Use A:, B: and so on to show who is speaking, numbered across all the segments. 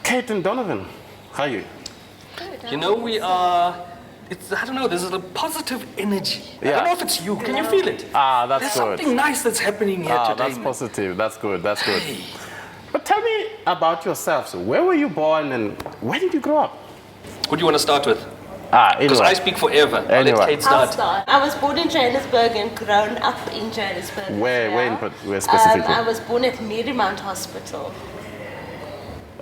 A: Kate and Donovan, how are you?
B: You know, we are, I don't know, there's a positive energy. I
A: Yeah.
B: don't know if it's you. Can you feel it?
A: Ah, that's
B: There's
A: good.
B: something nice that's happening here today.
A: That's
B: man.
A: positive. That's good. That's good.
B: Hey.
A: But tell me about yourselves. Where were you born and where did you grow up?
B: What do you want to start with?
A: Anyway.
B: Because I speak forever. I'll
A: Anyway.
B: let Kate
C: I'll
B: start.
C: start. I was born in Johannesburg and grown up in Johannesburg.
A: Where specifically?
C: I was born at Marymount Hospital.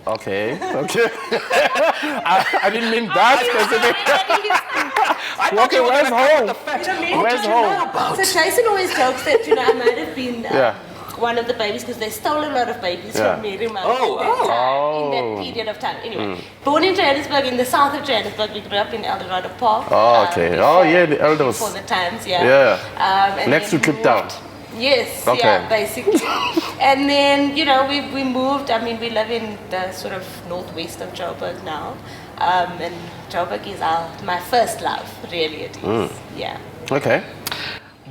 A: Okay. I didn't mean that specific.
B: I thought
A: Okay,
B: you were
A: where's
B: gonna come
A: home?
B: with the facts.
A: Where's home?
C: So Jason always jokes that, I might have been
A: Yeah.
C: one of the babies because they stole a lot of babies
A: Yeah.
C: from Marymount
A: Oh.
C: in that period of time. Anyway, born in Johannesburg, in the south of Johannesburg. We grew up in Eldorado Park.
A: Oh, okay. The Eldos.
C: Before the times, yeah.
A: Yeah.
C: And
A: Next
C: then
A: to Cape Town.
C: Yes,
A: Okay.
C: yeah, basically. And then, we moved. I mean, we live in the sort of northwest of Joburg now. And Joburg is my first love, really it is. Yeah.
A: Okay.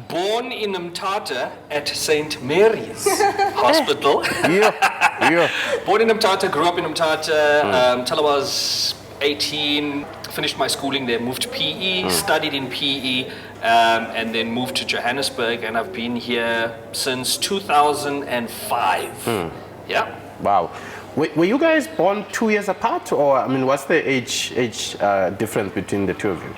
B: Born in Mthatha at St. Mary's Hospital.
A: Yeah.
B: Born in Mthatha, grew up in Mthatha till I was 18. Finished my schooling there, moved to PE, studied in PE, and then moved to Johannesburg, and I've been here since 2005. Yeah.
A: Wow. Were you guys born 2 years apart, or what's the age difference between the two of you?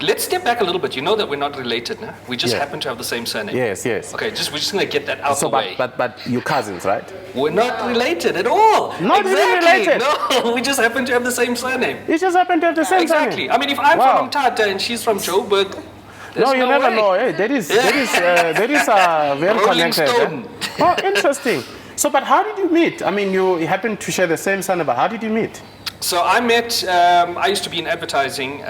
B: Let's step back a little bit. You know that we're not related, no? We just
A: Yeah.
B: happen to have the same surname.
A: Yes.
B: Okay, we're just gonna get that out
A: So,
B: the way.
A: but you're cousins, right?
B: We're not related at all.
A: Not even
B: exactly.
A: related?
B: No, we just happen to have the same surname.
A: You just happen to have the same
B: Exactly.
A: surname.
B: I mean, if I'm
A: Wow.
B: from Mthatha and she's from Joburg, there's
A: No, you never
B: way.
A: know. Hey, that is very
B: Rolling
A: connected.
B: Stone.
A: Oh, interesting. So, but how did you meet? You happen to share the same surname, but how did you meet?
B: So I met, I used to be in advertising,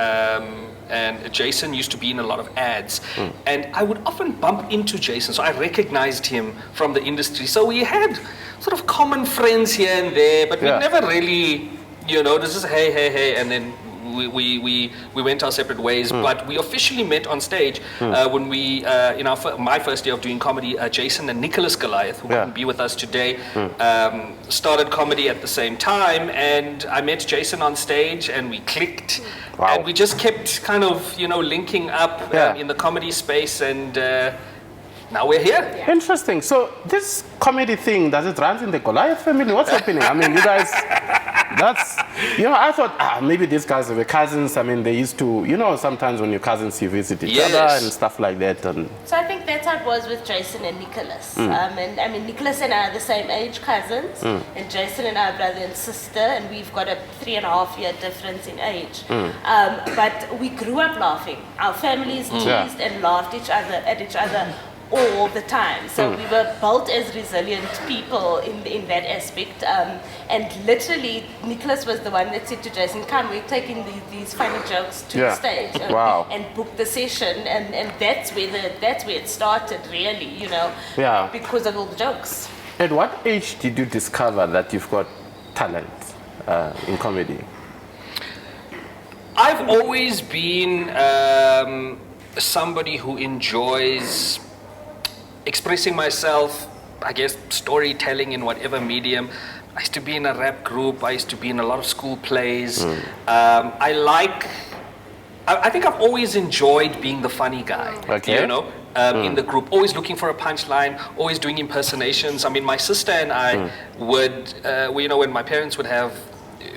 B: and Jason used to be in a lot of ads. And I would often bump into Jason, so I recognized him from the industry. So we had sort of common friends here and there, but we
A: Yeah.
B: never really, this is hey, and then we went our separate ways. But we officially met on stage when we, in my first year of doing comedy, Jason and Nicholas Goliath, who couldn't be with us today, started comedy at the same time. And I met Jason on stage and we clicked.
A: Wow.
B: And we just kept kind of, linking up in the comedy space. And now we're here.
A: Interesting. So this comedy thing, does it run in the Goliath family? What's happening? You guys, I thought, maybe these guys were cousins. They used to, sometimes when you're cousins, you visit each other and stuff like that. And
C: So I think that's how it was with Jason and Nicholas. And Nicholas and I are the same age cousins, and Jason and I are brother and sister, and we've got a 3.5 year difference in age. But we grew up laughing. Our families teased and laughed at each other all the time. So we were built as resilient people in that aspect. And literally, Nicholas was the one that said to Jason, "Come, we're taking these funny jokes to the stage."
A: Wow.
C: And booked the session, and that's where it started, really.
A: Yeah.
C: Because of all the jokes.
A: At what age did you discover that you've got talent in comedy?
B: I've always been somebody who enjoys expressing myself, I guess, storytelling in whatever medium. I used to be in a rap group. I used to be in a lot of school plays. I think I've always enjoyed being the funny guy, in the group, always looking for a punchline, always doing impersonations. My sister and I would, when my parents would have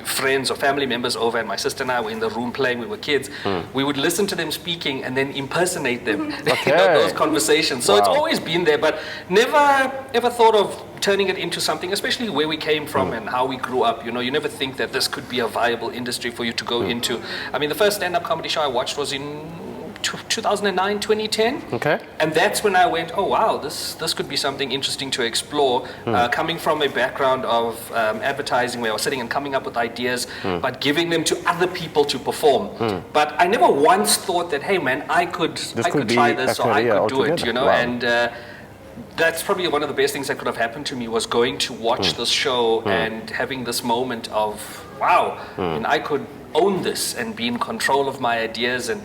B: friends or family members over and my sister and I were in the room playing, we were kids, we would listen to them speaking and then impersonate them, those conversations. So it's always been there, but never ever thought of turning it into something, especially where we came from and how we grew up. You never think that this could be a viable industry for you to go into. The first stand-up comedy show I watched was in 2009, 2010.
A: Okay.
B: And that's when I went, oh wow, this could be something interesting to explore. Coming from a background of advertising where I was sitting and coming up with ideas, but giving them to other people to perform. But I never once thought that, hey man, I could try this or I could do it,
A: Wow.
B: And that's probably one of the best things that could have happened to me was going to watch this show and having this moment of, wow, and I own this and be in control of my ideas and,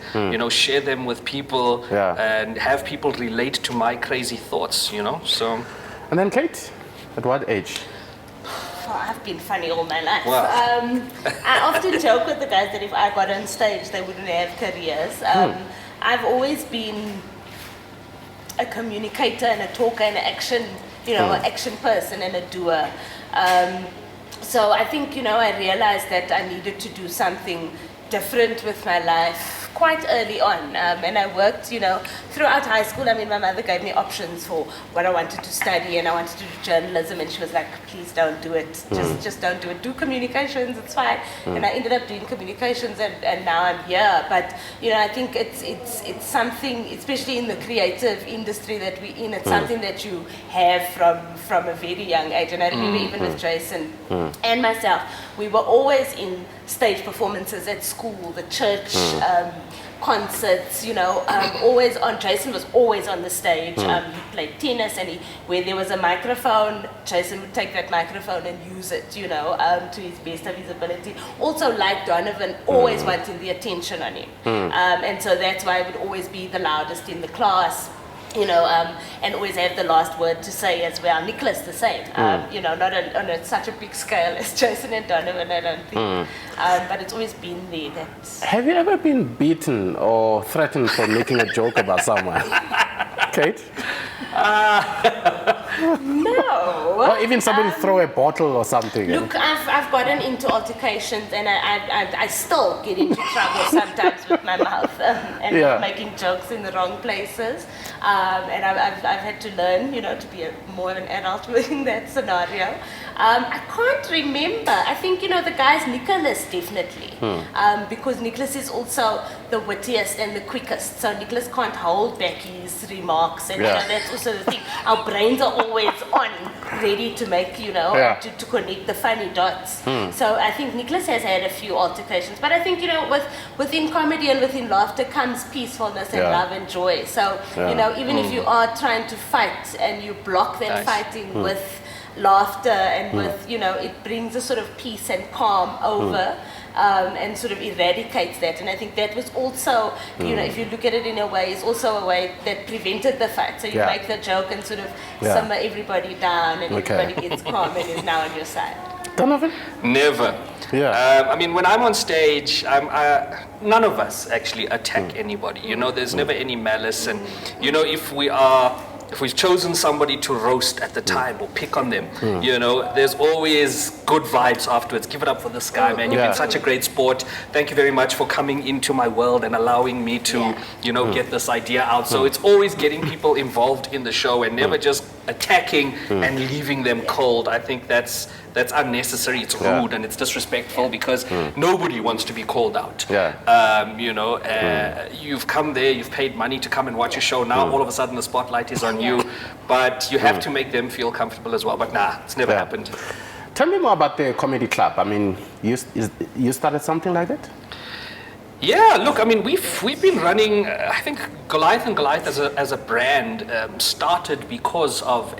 B: share them with people and have people relate to my crazy thoughts, so.
A: And then Kate, at what age?
C: I've been funny all my life.
B: Wow.
C: I often joke with the guys that if I got on stage, they wouldn't have careers. I've always been a communicator and a talker and an action, an action person and a doer. So I think, I realized that I needed to do something different with my life quite early on. And I worked, throughout high school. I mean, my mother gave me options for what I wanted to study, and I wanted to do journalism, and she was like, please don't do it. Just don't do it. Do communications, it's fine. And I ended up doing communications, and now I'm here. But, I think it's something, especially in the creative industry that we're in, it's something that you have from a very young age. And I remember even with Jason and myself, we were always in stage performances at school, the church, concerts, always on. Jason was always on the stage. He played tennis, and where there was a microphone, Jason would take that microphone and use it, to his best of his ability. Also, like Donovan, always wanting the attention on him. And so that's why I would always be the loudest in the class. And always have the last word to say as well. Nicholas, the same. Not on such a big scale as Jason and Donovan, I don't think. But it's always been there.
A: Have you ever been beaten or threatened for making a joke about someone? Kate?
C: No.
A: Or even somebody throw a bottle or something.
C: Look, I've gotten into altercations, and I still get into trouble sometimes with my mouth and making jokes in the wrong places. And I've had to learn, to be more of an adult in that scenario. I can't remember. I think, the guy's Nicholas, definitely. Because Nicholas is also the wittiest and the quickest. So Nicholas can't hold back his remarks. And, that's also the thing. Our brains are always on, ready to make, to connect the funny dots. So I think Nicholas has had a few altercations. But I think, within comedy and within laughter comes peacefulness and love and joy. So, even if you are trying to fight and you block that fighting with laughter and with, it brings a sort of peace and calm over and sort of eradicates that. And I think that was also, if you look at it in a way, is also a way that prevented the fight. So you make the joke and sort of simmer everybody down, and everybody gets calm and is now on your side.
A: Donovan?
B: Never.
A: Yeah.
B: I mean, when I'm on stage, none of us actually attack anybody. There's never any malice. And, if we've chosen somebody to roast at the time or pick on them, there's always good vibes afterwards. Give it up for this guy, man. You've been such a great sport. Thank you very much for coming into my world and allowing me to, get this idea out. So it's always getting people involved in the show and never just attacking and leaving them cold. I think that's unnecessary. It's rude and it's disrespectful because nobody wants to be called out. You've come there, you've paid money to come and watch a show. Now all of a sudden the spotlight is on you, but you have to make them feel comfortable as well. But it's never happened.
A: Tell me more about the comedy club. I mean, you started something like that?
B: Yeah, look, I mean, we've been running, I think Goliath and Goliath as a brand started because of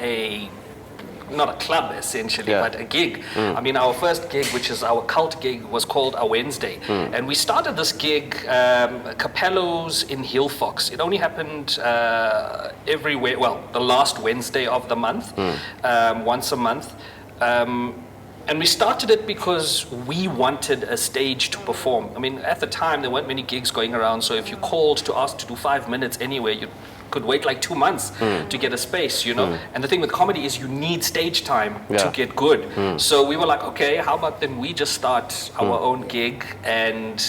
B: not a club essentially, but a gig. I mean, our first gig, which is our cult gig, was called A Wednesday. And we started this gig, Capello's in Hillfox. It only happened the last Wednesday of the month, once a month. And we started it because we wanted a stage to perform. I mean, at the time, there weren't many gigs going around, so if you called to ask to do 5 minutes anywhere, you could wait like 2 months to get a space, And the thing with comedy is you need stage time to get good. So we were like, okay, how about then we just start our own gig and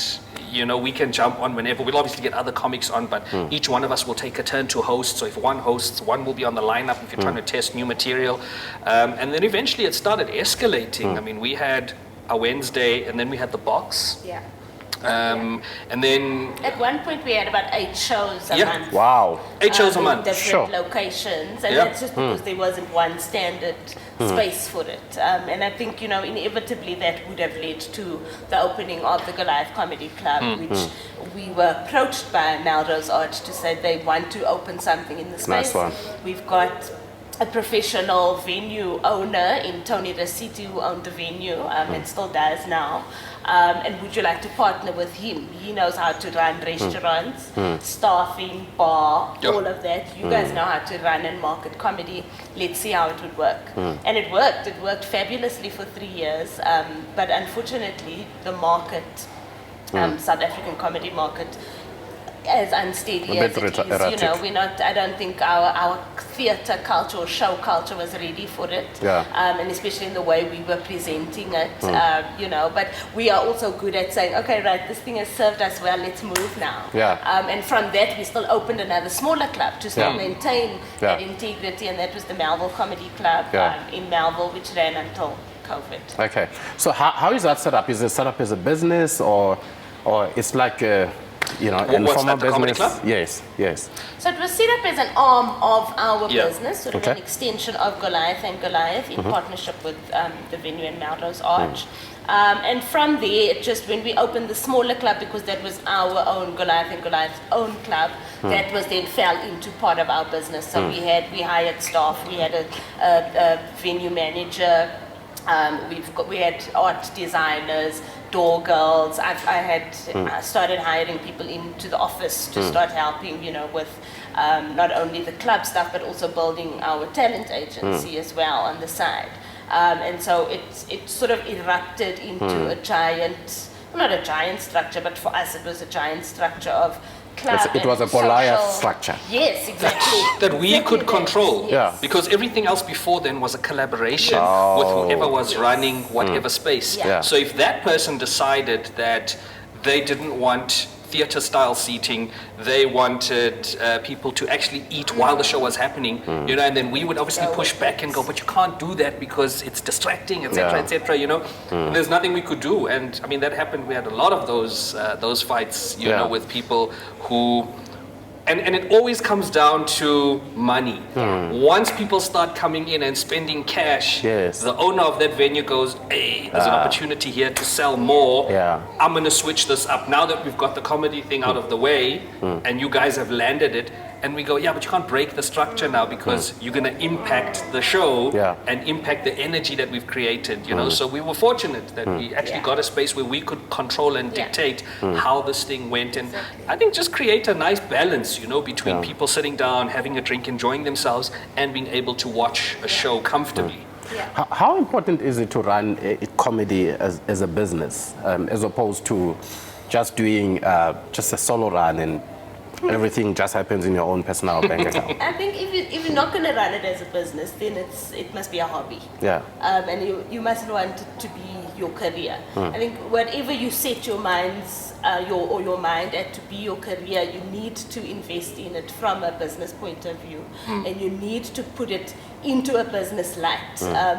B: we can jump on whenever. We'll obviously get other comics on, but each one of us will take a turn to host. So if one hosts, one will be on the lineup if you're trying to test new material. And then eventually it started escalating. I mean, we had A Wednesday and then we had The Box. And then
C: at one point we had about 8 shows a month.
A: Wow.
B: 8 shows a month.
C: Different locations, and that's just because there wasn't one standard space for it. And I think inevitably that would have led to the opening of the Goliath Comedy Club, which we were approached by Melrose Arch to say they want to open something in the space.
A: Nice one.
C: We've got a professional venue owner in Tony Rasiti, who owned the venue and still does now. And would you like to partner with him? He knows how to run restaurants, staffing, bar, all of that. You guys know how to run and market comedy. Let's see how it would work. And it worked. It worked fabulously for 3 years. But unfortunately, the market, South African comedy market, as unsteady as it is, you know, we're not. I don't think our theatre culture or show culture was ready for it, and especially in the way we were presenting it, you know. But we are also good at saying, okay, right, this thing has served us well. Let's move now. And from that, we still opened another smaller club to still maintain that integrity, and that was the Melville Comedy Club in Melville, which ran until COVID.
A: Okay, so how is that set up? Is it set up as a business or it's like a, you know, informal business? Yes.
C: So it was set up as an arm of our business, sort of an extension of Goliath and Goliath in partnership with the venue in Melrose Arch. And from there, just when we opened the smaller club, because that was our own Goliath and Goliath's own club, that was then fell into part of our business. So we hired staff, we had a venue manager, we had art designers, door girls. I had started hiring people into the office to start helping, you know, with not only the club stuff, but also building our talent agency as well on the side. And so it sort of erupted into a giant, not a giant structure, but for us it was a giant structure of club.
A: It was a Goliath structure.
C: Yes, exactly.
B: That we could control.
C: Yes.
B: Because everything else before then was a collaboration with whoever was running whatever space. So if that person decided that they didn't want theater style seating, they wanted people to actually eat while the show was happening, you know, and then we would obviously push back and go, but you can't do that because it's distracting, etc., etc., you know. There's nothing we could do. And I mean, that happened. We had a lot of those fights, you know, with people who, and it always comes down to money. Once people start coming in and spending cash, the owner of that venue goes, hey, there's an opportunity here to sell more. I'm going to switch this up. Now that we've got the comedy thing out of the way and you guys have landed it, and we go, yeah, but you can't break the structure now because you're going to impact the show and impact the energy that we've created, you know. So we were fortunate that we actually got a space where we could control and dictate how this thing went. And I think just create a nice balance, you know, between people sitting down, having a drink, enjoying themselves, and being able to watch a show comfortably.
A: How important is it to run a comedy as a business, as opposed to just doing just a solo run and everything just happens in your own personal bank account?
C: I think if you're not going to run it as a business, then it must be a hobby. And you mustn't want it to be your career. I think whatever you set your minds your mind at to be your career, you need to invest in it from a business point of view, and you need to put it into a business light.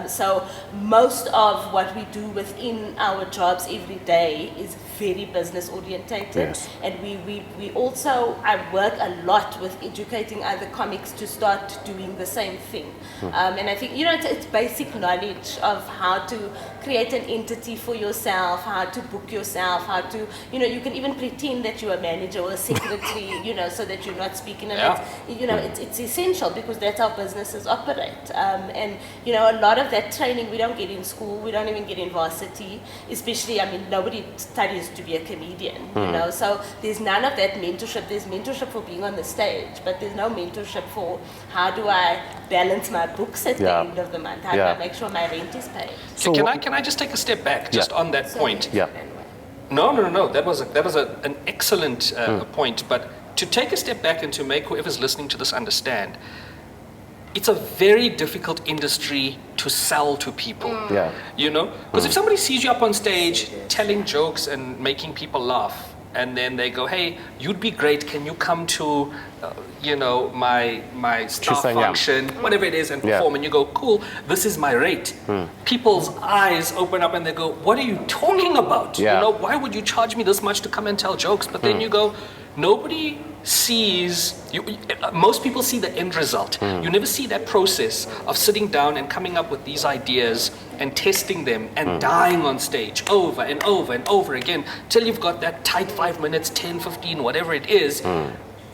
C: So most of what we do within our jobs every day is very business orientated, and we also, I work a lot with educating other comics to start doing the same thing. And I think, you know, it's basic knowledge of how to create an entity for yourself, how to book yourself, how to, you know, you can even pretend that you're a manager or a secretary, you know, so that you're not speaking. And it's, you know, it's essential because that's how businesses operate. And, you know, a lot of that training we don't get in school, we don't even get in varsity, especially, I mean, nobody studies to be a comedian, you know, so there's none of that mentorship. There's mentorship for being on the stage, but there's no mentorship for how do I balance my books at the end of the month, how do I make sure my rent is paid.
B: So can I just take a step back just on that point? No. That was an excellent point. But to take a step back and to make whoever's listening to this understand, it's a very difficult industry to sell to people. You know, because if somebody sees you up on stage telling jokes and making people laugh, and then they go, hey, you'd be great, can you come to, you know, my staff function, whatever it is, and perform, and you go, cool, this is my rate. People's eyes open up and they go, what are you talking about? You know, why would you charge me this much to come and tell jokes? But then you go, nobody sees, most people see the end result. You never see that process of sitting down and coming up with these ideas and testing them and dying on stage over and over and over again till you've got that tight 5 minutes, 10, 15, whatever it is.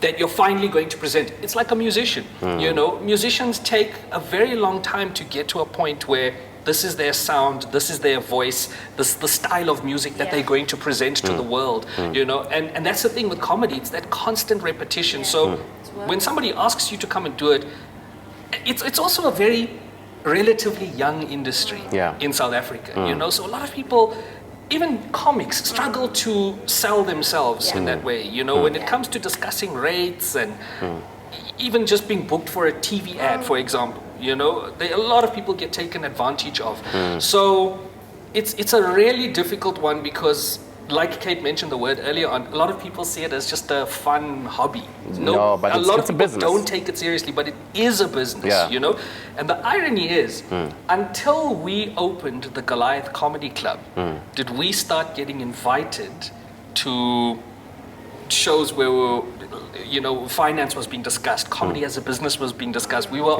B: that you're finally going to present. It's like a musician, you know. Musicians take a very long time to get to a point where this is their sound, this is their voice, this is the style of music that they're going to present to the world, you know. And that's the thing with comedy, it's that constant repetition. So when somebody asks you to come and do it, it's also a very relatively young industry in South Africa, you know. So a lot of people, even comics, struggle to sell themselves in that way, you know. When it comes to discussing rates and even just being booked for a TV ad, for example, you know, a lot of people get taken advantage of. So it's a really difficult one because, like Kate mentioned the word earlier on, a lot of people see it as just a fun hobby.
A: No, but
B: a lot of
A: it's a
B: people
A: business.
B: don't take it seriously, but it is a business, you know. And the irony is, until we opened the Goliath Comedy Club, did we start getting invited to shows where you know, finance was being discussed, comedy as a business was being discussed. We were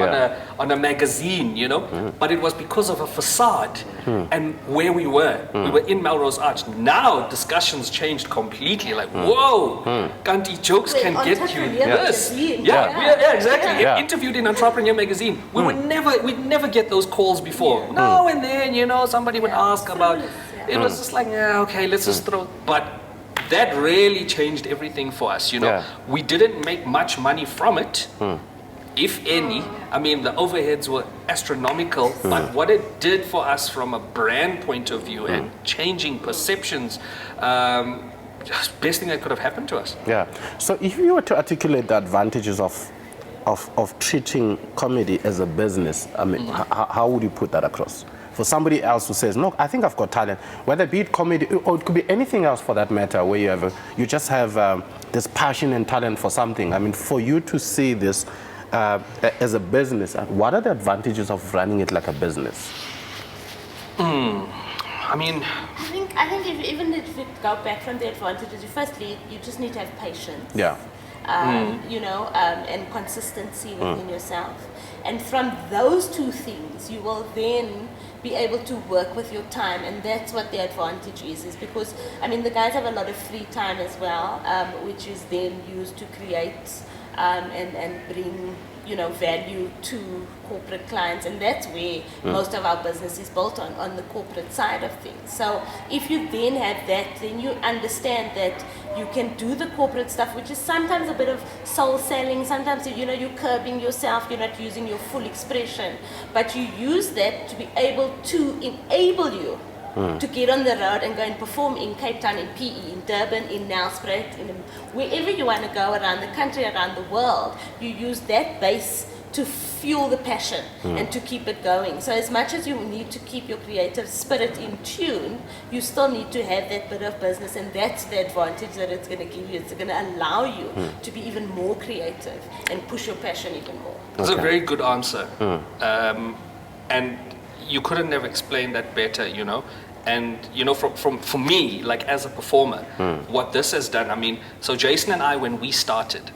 B: on a magazine, you know, but it was because of a facade and where we were. We were in Melrose Arch. Now discussions changed completely. Like, whoa, Kanti jokes can get you this. Exactly. Interviewed in Entrepreneur Magazine. We'd never get those calls before. Now and then, you know, somebody would ask about. It was just like, okay, let's just throw. But that really changed everything for us, you know. We didn't make much money from it, if any. I mean, the overheads were astronomical, but what it did for us from a brand point of view and changing perceptions, best thing that could have happened to us.
A: Yeah. So if you were to articulate the advantages of treating comedy as a business, I mean, how would you put that across? For somebody else who says, no, I think I've got talent, whether it be comedy or it could be anything else for that matter, where you just have this passion and talent for something. I mean, for you to see this as a business, what are the advantages of running it like a business?
B: I mean,
C: I think even if we go back from the advantages, firstly, you just need to have patience.
A: Yeah.
C: You know, and consistency within yourself. And from those two things, you will then be able to work with your time, and that's what the advantage is because, I mean, the guys have a lot of free time as well, which is then used to create and bring, you know, value to corporate clients, and that's where most of our business is built on the corporate side of things. So if you then have that, then you understand that you can do the corporate stuff, which is sometimes a bit of soul selling, sometimes, you know, you're curbing yourself, you're not using your full expression, but you use that to be able to enable you to get on the road and go and perform in Cape Town, in PE, in Durban, in Nelspruit, wherever you want to go around the country, around the world. You use that base to fuel the passion and to keep it going. So as much as you need to keep your creative spirit in tune, you still need to have that bit of business, and that's the advantage that it's going to give you. It's going to allow you to be even more creative and push your passion even more.
B: That's a very good answer. And you couldn't have explained that better, you know. And, you know, for me, like as a performer, what this has done, I mean, so Jason and I, when we started,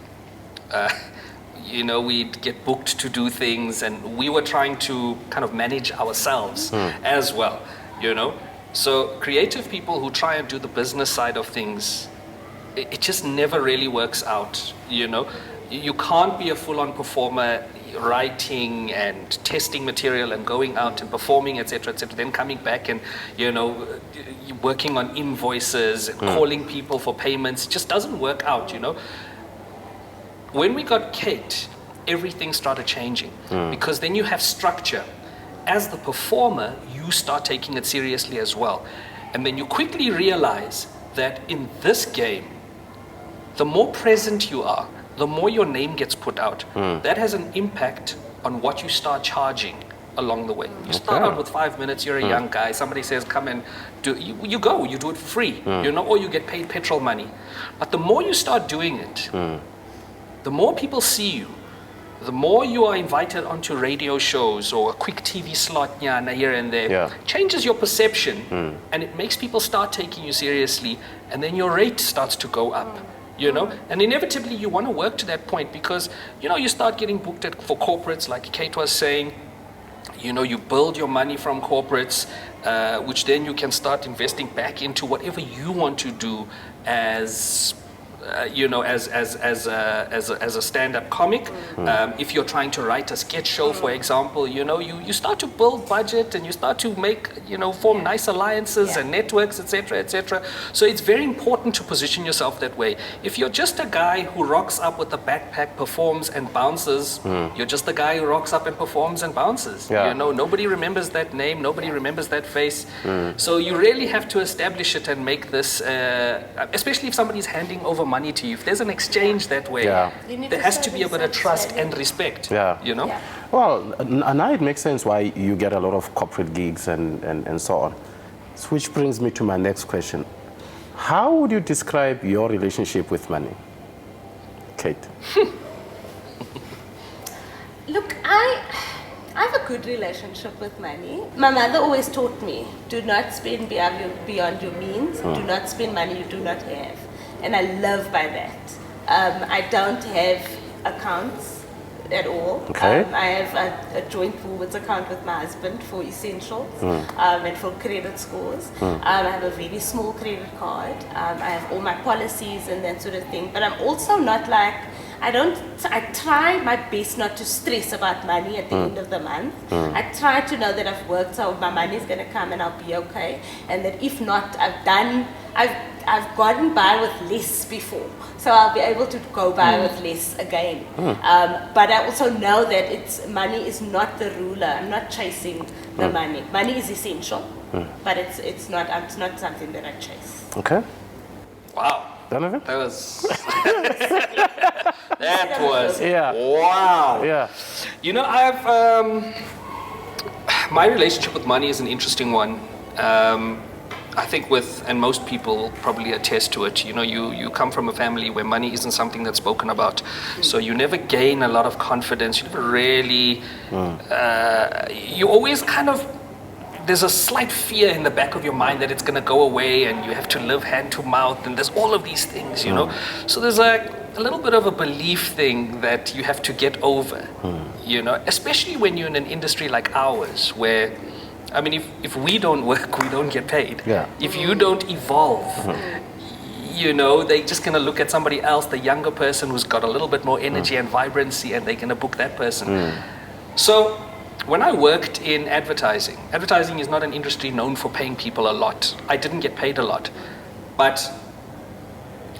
B: you know, we'd get booked to do things, and we were trying to kind of manage ourselves as well, you know. So creative people who try and do the business side of things, it just never really works out, you know. You can't be a full-on performer writing and testing material and going out and performing, etc., then coming back and, you know, working on invoices and calling people for payments. It just doesn't work out, you know. When we got Kate, everything started changing because then you have structure. As the performer, you start taking it seriously as well. And then you quickly realize that in this game, the more present you are, the more your name gets put out. That has an impact on what you start charging along the way. You start out with 5 minutes, you're a young guy, somebody says come and do, you go, you do it for free, you know, or you get paid petrol money. But the more you start doing it, the more people see you, the more you are invited onto radio shows or a quick TV slot here and there, changes your perception and it makes people start taking you seriously, and then your rate starts to go up. You know, and inevitably you want to work to that point because, you know, you start getting booked for corporates, like Kate was saying. You know, you build your money from corporates, which then you can start investing back into whatever you want to do as as a stand-up comic. If you're trying to write a sketch show, for example, you start to build budget and you start to make, form nice alliances and networks, etc., etc. So it's very important to position yourself that way. If you're just a guy who rocks up with a backpack, performs and bounces, you're just the guy who rocks up and performs and bounces. Nobody remembers that name, nobody remembers that face. So you really have to establish it and make this, especially if somebody's handing over money to you. If there's an exchange that way, there has to be a bit of trust and respect.
A: Well, now it makes sense why you get a lot of corporate gigs and so on. So which brings me to my next question. How would you describe your relationship with money? Kate?
C: Look, I have a good relationship with money. My mother always taught me, do not spend beyond your means, do not spend money you do not have. And I live by that. I don't have accounts at all.
A: Okay.
C: I have a joint forwards account with my husband for essentials and for credit scores. I have a very small credit card. I have all my policies and that sort of thing. But I'm also not like, I try my best not to stress about money at the end of the month. I try to know that I've worked so my money is going to come and I'll be okay. And that if not, I've gotten by with less before. So I'll be able to go by with less again. But I also know that money is not the ruler. I'm not chasing the money. Money is essential, but it's not something that I chase.
A: Okay.
B: Wow.
A: Donovan?
B: That was wow.
A: Yeah.
B: I've my relationship with money is an interesting one. I think and most people probably attest to it. You come from a family where money isn't something that's spoken about, so you never gain a lot of confidence. You never really. You always kind of. There's a slight fear in the back of your mind that it's going to go away, and you have to live hand to mouth, and there's all of these things, So there's a little bit of a belief thing that you have to get over, especially when you're in an industry like ours, where, I mean, if we don't work, we don't get paid. If you don't evolve, they're just going to look at somebody else, the younger person who's got a little bit more energy and vibrancy, and they're going to book that person. So when I worked in advertising is not an industry known for paying people a lot. I didn't get paid a lot, but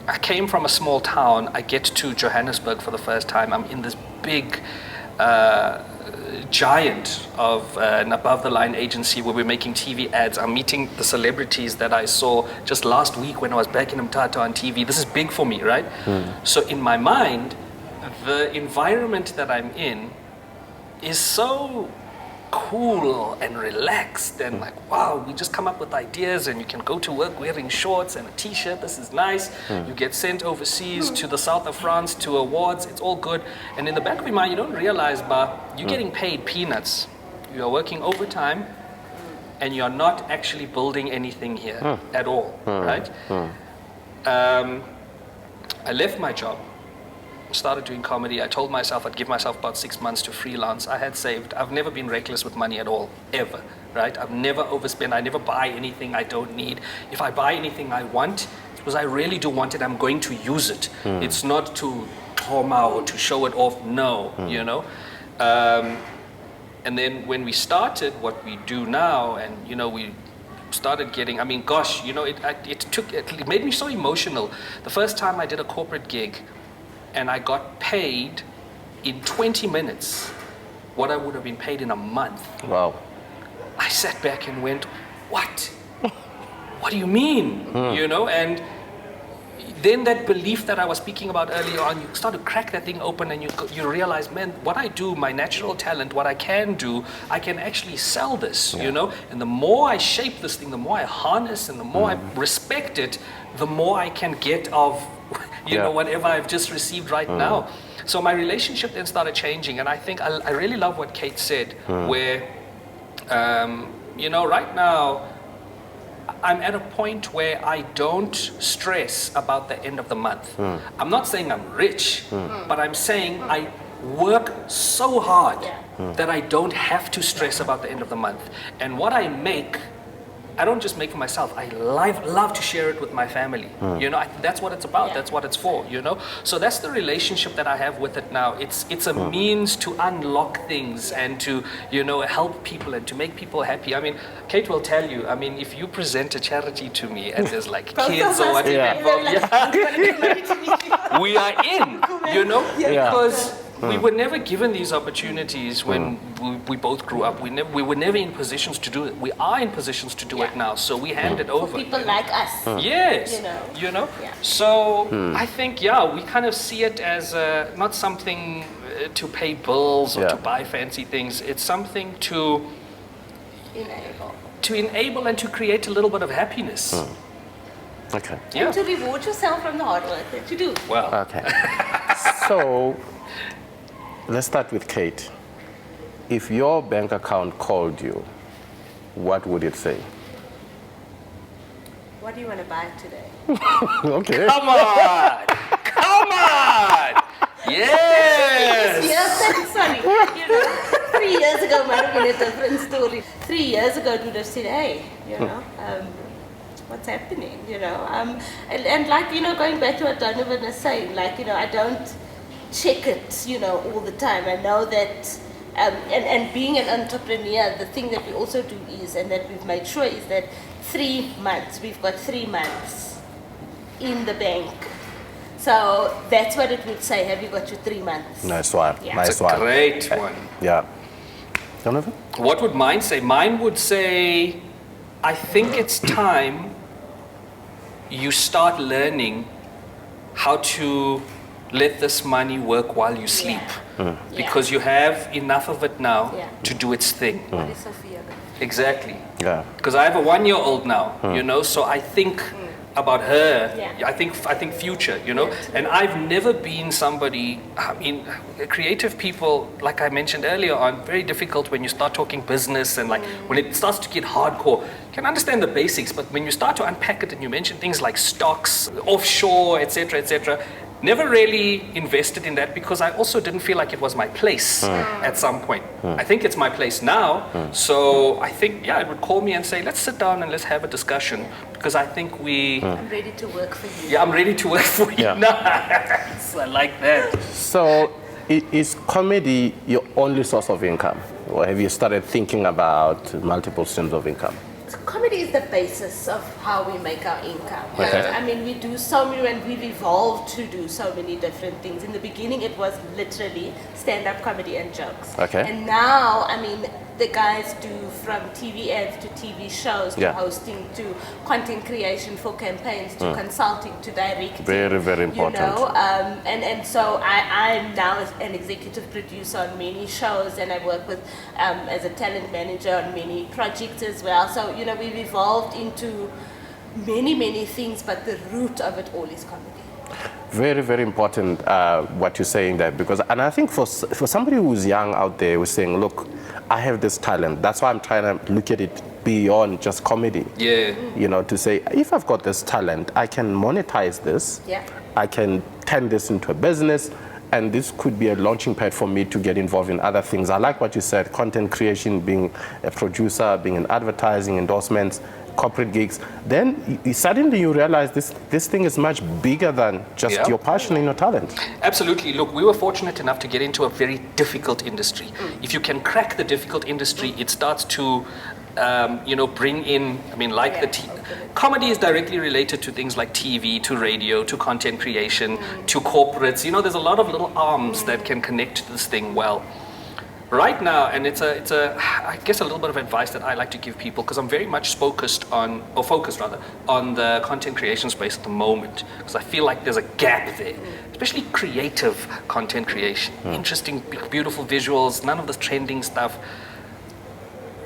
B: I came from a small town. I get to Johannesburg for the first time. I'm in this big giant of an above-the-line agency where we're making TV ads. I'm meeting the celebrities that I saw just last week when I was back in Mthatha on TV. This is big for me, right? So in my mind, the environment that I'm in is so cool and relaxed and like, wow, we just come up with ideas and you can go to work wearing shorts and a t-shirt. This is nice. You get sent overseas to the south of France to awards. It's all good. And in the back of your mind, you don't realize, but you're getting paid peanuts. You're working overtime and you're not actually building anything here at all, right? I left my job, started doing comedy. I told myself I'd give myself about 6 months to freelance. I had saved. I've never been reckless with money at all, ever, right? I've never overspent. I never buy anything I don't need. If I buy anything I want, because I really do want it, I'm going to use it. It's not to trauma or to show it off, no, and then when we started what we do now, and we started getting, I mean, gosh, it made me so emotional. The first time I did a corporate gig, and I got paid in 20 minutes what I would have been paid in a month.
A: Wow.
B: I sat back and went, what? What do you mean? And then that belief that I was speaking about earlier on, you start to crack that thing open and you realize, man, what I do, my natural talent, what I can do, I can actually sell this, And the more I shape this thing, the more I harness and the more I respect it, the more I can get of whatever I've just received right now. So my relationship then started changing, and I think I really love what Kate said, where, right now, I'm at a point where I don't stress about the end of the month. I'm not saying I'm rich, but I'm saying I work so hard that I don't have to stress about the end of the month. And what I make I don't just make for myself. I love to share it with my family. You know, that's what it's about. That's what it's for. You know, so that's the relationship that I have with it now. It's a means to unlock things and to, you know, help people and to make people happy. I mean, Kate will tell you. I mean, if you present a charity to me and there's like kids or whatever involved, we are in. You know, because. We were never given these opportunities when we both grew up. We were never in positions to do it. We are in positions to do it now, so we hand it over.
C: For people like us.
B: Yes. You know? Yeah. So I think, we kind of see it as not something to pay bills or to buy fancy things. It's something to enable and to create a little bit of happiness.
A: Okay.
C: And to reward yourself from the hard work that you do.
B: Well.
A: Okay. So, let's start with Kate. If your bank account called you, what would it say?
C: What do you want to buy today?
A: Okay.
B: Come on! Come on! Yes!
C: Sorry. You know, 3 years ago might have been a different story. 3 years ago, it would have said, hey, you know, what's happening, you know? And like, you know, going back to what Donovan is saying, like, you know, I don't check it, you know, all the time. I know that, and being an entrepreneur, the thing that we also do is, and that we've made sure is that 3 months, we've got 3 months in the bank. So that's what it would say, have you got your 3 months?
A: Nice one.
C: Yeah.
A: Nice
B: It's a
A: one.
B: great one.
A: Yeah. Donovan?
B: What would mine say? Mine would say, I think it's time you start learning how to let this money work while you sleep. Because you have enough of it now to do its thing.
C: What is Sophia?
B: Exactly.
A: Yeah.
B: Because I have a 1-year-old now, you know, so I think about her. I think future, you know. And I've never been somebody, I mean, creative people, like I mentioned earlier on, very difficult when you start talking business and like when it starts to get hardcore. You can understand the basics, but when you start to unpack it and you mention things like stocks, offshore, etc., never really invested in that because I also didn't feel like it was my place at some point. I think it's my place now. So I think, it would call me and say, let's sit down and let's have a discussion because I think
C: I'm ready to work for you.
B: Yeah, I'm ready to work for you. Nice. I like that.
A: So, is comedy your only source of income? Or have you started thinking about multiple streams of income?
C: So comedy is the basis of how we make our income.
A: Okay.
C: I mean, we do so many, and we've evolved to do so many different things. In the beginning, it was literally stand-up comedy and jokes.
A: Okay.
C: And now, I mean, the guys do from TV ads to TV shows to hosting to content creation for campaigns to consulting to directing.
A: Very, very important.
C: You know, and so I'm now an executive producer on many shows, and I work with as a talent manager on many projects as well. So, you know, we've evolved into many things, but the root of it all is comedy.
A: Very, very important what you're saying there, because, and I think for somebody who's young out there who's saying, look, I have this talent. That's why I'm trying to look at it beyond just comedy.
B: Yeah.
A: You know, to say, if I've got this talent, I can monetize this.
C: Yeah.
A: I can turn this into a business, and this could be a launching pad for me to get involved in other things. I like what you said, content creation, being a producer, being in advertising, endorsements, corporate gigs. Then suddenly you realize this thing is much bigger than just your passion and your talent.
B: Absolutely. Look, we were fortunate enough to get into a very difficult industry. If you can crack the difficult industry, it starts to bring in, I mean, like comedy is directly related to things like TV, to radio, to content creation, to corporates. You know, there's a lot of little arms that can connect to this thing well. Right now, and it's I guess a little bit of advice that I like to give people because I'm very much focused on the content creation space at the moment because I feel like there's a gap there, especially creative content creation, interesting, beautiful visuals, none of the trending stuff.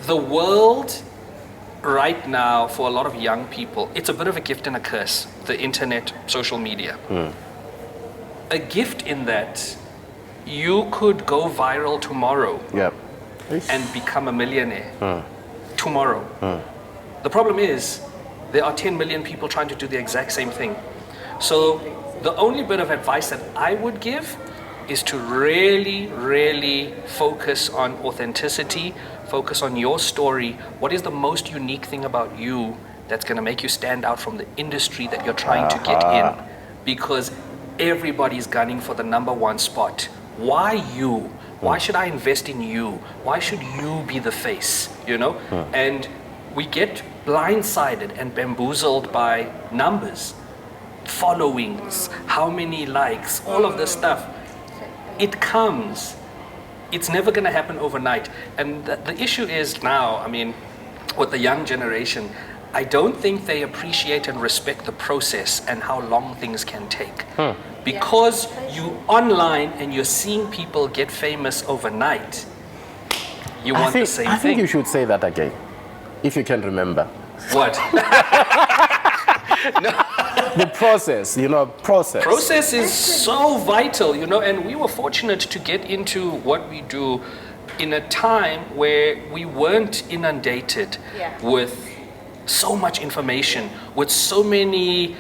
B: The world right now for a lot of young people, it's a bit of a gift and a curse, the internet, social media. A gift in that you could go viral tomorrow and become a millionaire tomorrow. The problem is there are 10 million people trying to do the exact same thing. So the only bit of advice that I would give is to really, really focus on authenticity, focus on your story. What is the most unique thing about you that's going to make you stand out from the industry that you're trying to get in? Because everybody's gunning for the number one spot. Why you? Why should I invest in you? Why should you be the face, you know? And we get blindsided and bamboozled by numbers, followings, how many likes, all of this stuff. It comes. It's never going to happen overnight. And the issue is now, I mean, with the young generation, I don't think they appreciate and respect the process and how long things can take. Because you online and you're seeing people get famous overnight, you want the same thing.
A: I think you should say that again, if you can remember.
B: What?
A: The process, process.
B: Process is so vital, and we were fortunate to get into what we do in a time where we weren't inundated with so much information, with so many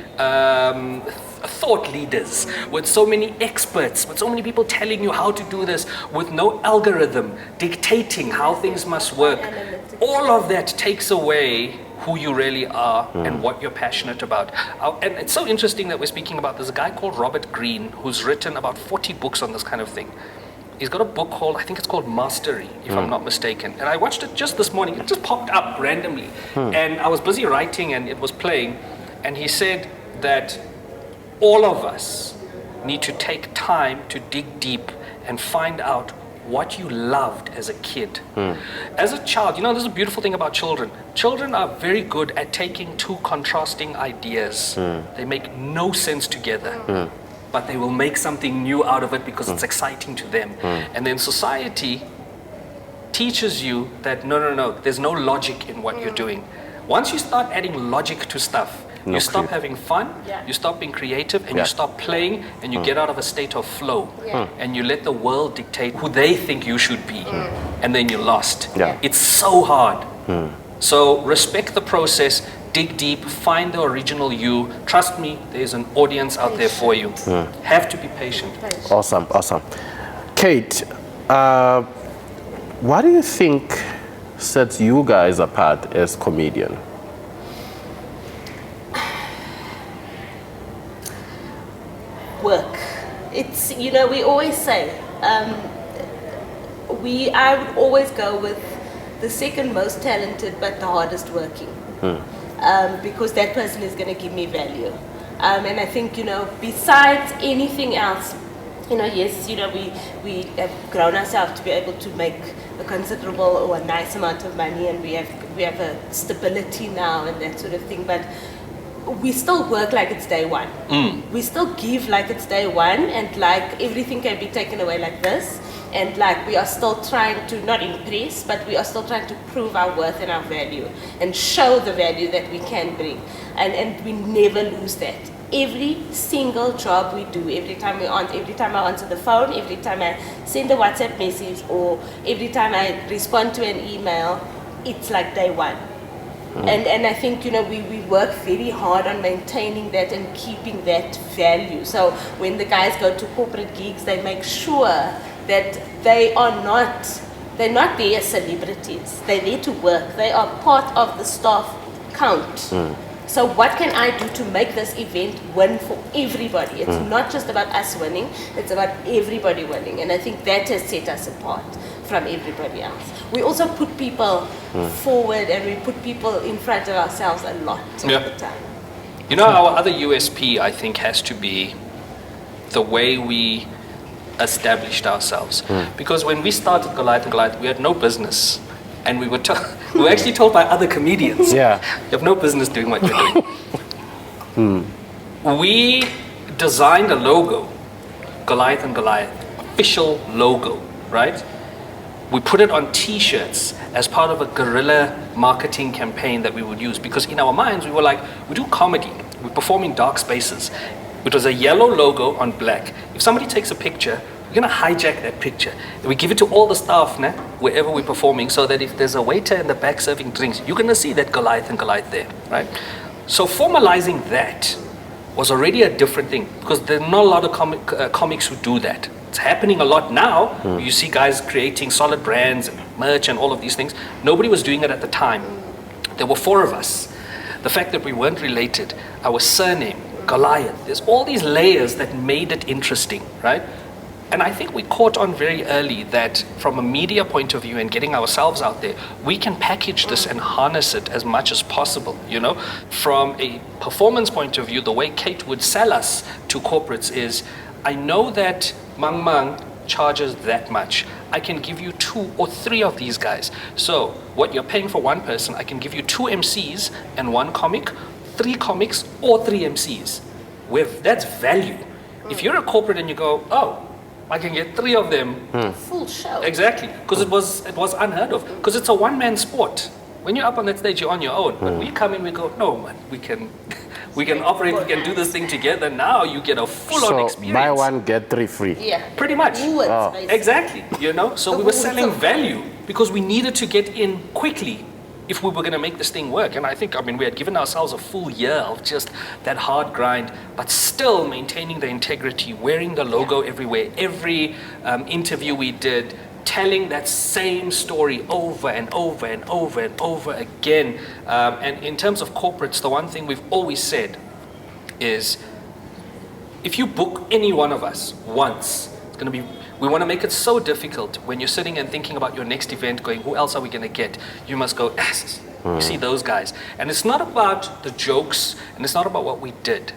B: thought leaders, with so many experts, with so many people telling you how to do this, with no algorithm dictating how things must work. All of that takes away who you really are and what you're passionate about. And it's so interesting that we're speaking about, there's a guy called Robert Greene who's written about 40 books on this kind of thing. He's got a book called, I think it's called Mastery, if I'm not mistaken. And I watched it just this morning. It just popped up randomly. And I was busy writing and it was playing. And he said that all of us need to take time to dig deep and find out what you loved as a kid. As a child, there's a beautiful thing about children. Children are very good at taking two contrasting ideas. They make no sense together. But they will make something new out of it because it's exciting to them. And then society teaches you that no, there's no logic in what you're doing. Once you start adding logic to stuff, you stop having fun, you stop being creative, and you stop playing, and you get out of a state of flow. And you let the world dictate who they think you should be. And then you're lost. It's so hard. So respect the process, dig deep, find the original you. Trust me, there's an audience out there for you. Have to be patient.
A: Awesome. Kate, what do you think sets you guys apart as comedians?
C: Work. It's, we always say, I would always go with the second most talented but the hardest working. Because that person is going to give me value. And I think, besides anything else, yes, we have grown ourselves to be able to make a considerable or a nice amount of money, and we have a stability now and that sort of thing, but we still work like it's day one. We still give like it's day one, and like everything can be taken away like this. And like we are still trying to not impress, but we are still trying to prove our worth and our value and show the value that we can bring. And we never lose that. Every single job we do, every time I answer the phone, every time I send a WhatsApp message, or every time I respond to an email, it's like day one. And I think, we work very hard on maintaining that and keeping that value. So when the guys go to corporate gigs, they make sure that they're not there as celebrities. They're there to work. They are part of the staff count. So what can I do to make this event win for everybody? It's not just about us winning, it's about everybody winning. And I think that has set us apart from everybody else. We also put people forward, and we put people in front of ourselves a lot of the time.
B: Our other USP, I think, has to be the way we established ourselves. Because when we started Goliath and Goliath, we had no business. And we were actually told by other comedians, you have no business doing what you're doing. We designed a logo, Goliath and Goliath, official logo, right? We put it on t-shirts as part of a guerrilla marketing campaign that we would use, because in our minds we were like, we do comedy, we perform in dark spaces. It was a yellow logo on black. If somebody takes a picture, we're going to hijack that picture. And we give it to all the staff wherever we're performing, so that if there's a waiter in the back serving drinks, you're going to see that Goliath and Goliath there, right? So formalizing that was already a different thing, because there are not a lot of comics who do that. It's happening a lot now. You see guys creating solid brands and merch and all of these things. Nobody was doing it at the time. There were 4 of us. The fact that we weren't related, our surname, Goliath, there's all these layers that made it interesting, right? And I think we caught on very early that from a media point of view and getting ourselves out there, we can package this and harness it as much as possible, you know? From a performance point of view, the way Kate would sell us to corporates is, I know that Mang Mang charges that much. I can give you 2 or 3 of these guys. So what you're paying for one person, I can give you 2 MCs and 1 comic, 3 comics or 3 MCs. That's value. If you're a corporate and you go, oh, I can get 3 of them.
C: Full show.
B: Exactly, because it was unheard of. Because it's a one-man sport. When you're up on that stage, you're on your own. But we come in, we go, no, man, we can operate, we can do this thing together. Now you get a full-on experience.
A: Buy 1, get 3 free.
C: Yeah.
B: Pretty much. Exactly, you know. So we were selling value because we needed to get in quickly if we were going to make this thing work. And I think, we had given ourselves a full year of just that hard grind, but still maintaining the integrity, wearing the logo everywhere. Every interview we did, telling that same story over and over and over and over again. And in terms of corporates, the one thing we've always said is, if you book any one of us once, it's going to be, we want to make it so difficult when you're sitting and thinking about your next event, going, who else are we going to get? You must go, you see those guys. And it's not about the jokes, and it's not about what we did.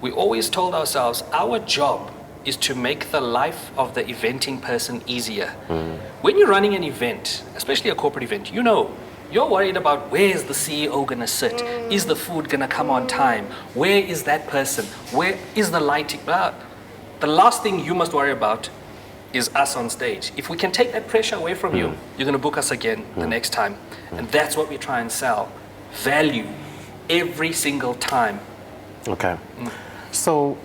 B: We always told ourselves, our job is to make the life of the eventing person easier. When you're running an event, especially a corporate event, you know, you're worried about where is the CEO gonna sit? Is the food gonna come on time? Where is that person? Where is the lighting? The last thing you must worry about is us on stage. If we can take that pressure away from you, you're gonna book us again the next time. And that's what we try and sell. Value, every single time.
A: Okay. So,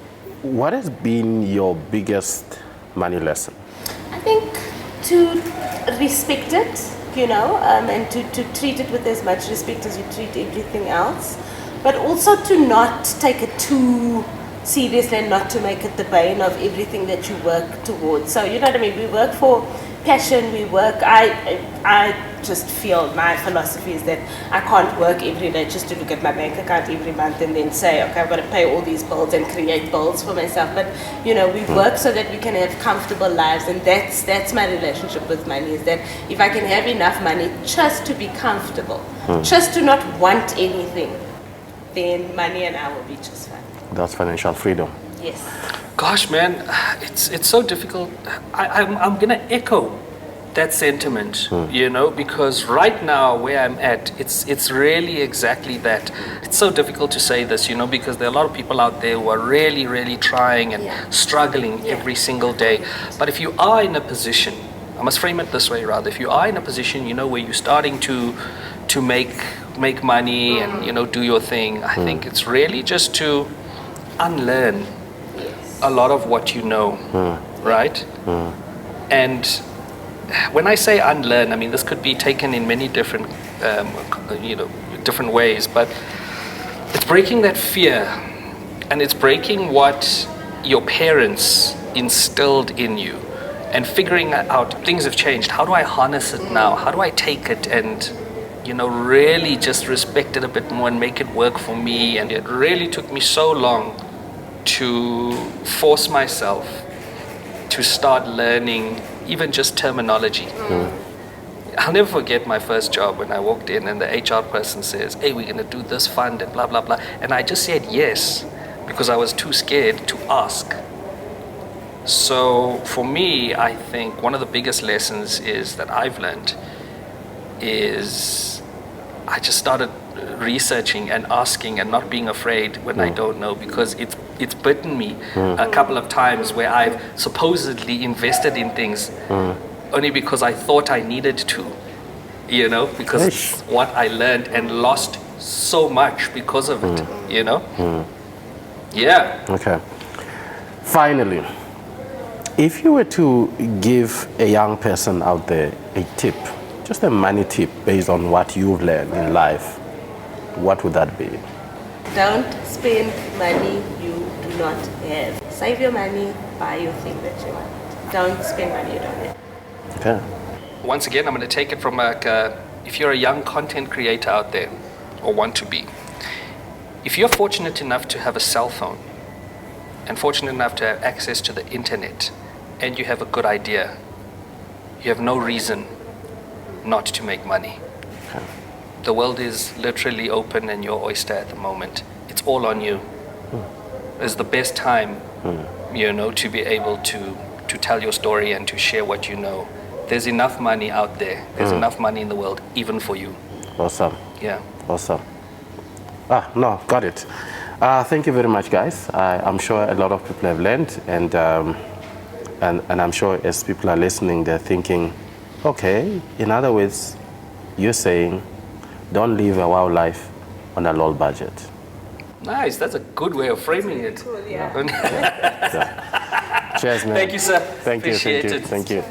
A: what has been your biggest money lesson?
C: I think to respect it, you know, and to treat it with as much respect as you treat everything else, but also to not take it too seriously and not to make it the bane of everything that you work towards. So, you know what I mean? We work for passion, I just feel my philosophy is that I can't work every day just to look at my bank account every month and then say, okay, I've got to pay all these bills and create bills for myself. But, you know, we work so that we can have comfortable lives, and that's my relationship with money, is that if I can have enough money just to be comfortable, just to not want anything, then money and I will be just fine.
A: That's financial freedom.
C: Yes.
B: Gosh, man, it's so difficult. I'm gonna echo that sentiment, you know, because right now where I'm at, it's really exactly that. It's so difficult to say this, you know, because there are a lot of people out there who are really, really trying and struggling every single day. But if you are in a position, I must frame it this way rather, if you are in a position, you know, where you're starting to make money and, you know, do your thing, I think it's really just to unlearn a lot of what you know, right? And when I say unlearn, I mean, this could be taken in many different, different ways, but it's breaking that fear, and it's breaking what your parents instilled in you, and figuring out things have changed. How do I harness it now? How do I take it and, you know, really just respect it a bit more and make it work for me? And it really took me so long to force myself to start learning even just terminology. I'll never forget my first job when I walked in and the HR person says, hey, we're gonna do this fund and blah, blah, blah. And I just said yes, because I was too scared to ask. So for me, I think one of the biggest lessons is that I've learned is I just started researching and asking and not being afraid when I don't know, because it's bitten me a couple of times where I've supposedly invested in things only because I thought I needed to, you know, because it's what I learned, and lost so much because of it, you know? Yeah.
A: Okay. Finally, if you were to give a young person out there a tip, just a money tip based on what you've learned in life, what would that be?
C: Don't spend money you do not have. Save your money, buy your thing that you want. Don't spend money you don't have.
A: Okay.
B: once again, I'm going to take it from if you're a young content creator out there, or want to be, if you're fortunate enough to have a cell phone, and fortunate enough to have access to the internet, and you have a good idea, you have no reason not to make money.
A: Okay.
B: The world is literally open and your oyster at the moment. It's all on you. It's the best time, to be able to tell your story and to share what you know. There's enough money out there. There's enough money in the world, even for you.
A: Awesome.
B: Yeah.
A: Awesome. No, got it. Thank you very much, guys. I'm sure a lot of people have learned, and I'm sure as people are listening, they're thinking, okay, in other words, you're saying, don't live a wild life on a low budget.
B: Nice. That's a good way of framing it.
C: Cool, yeah.
A: Yeah. Cheers, man.
B: Thank you, sir.
A: Thank you.
B: Appreciate it.
A: Thank you.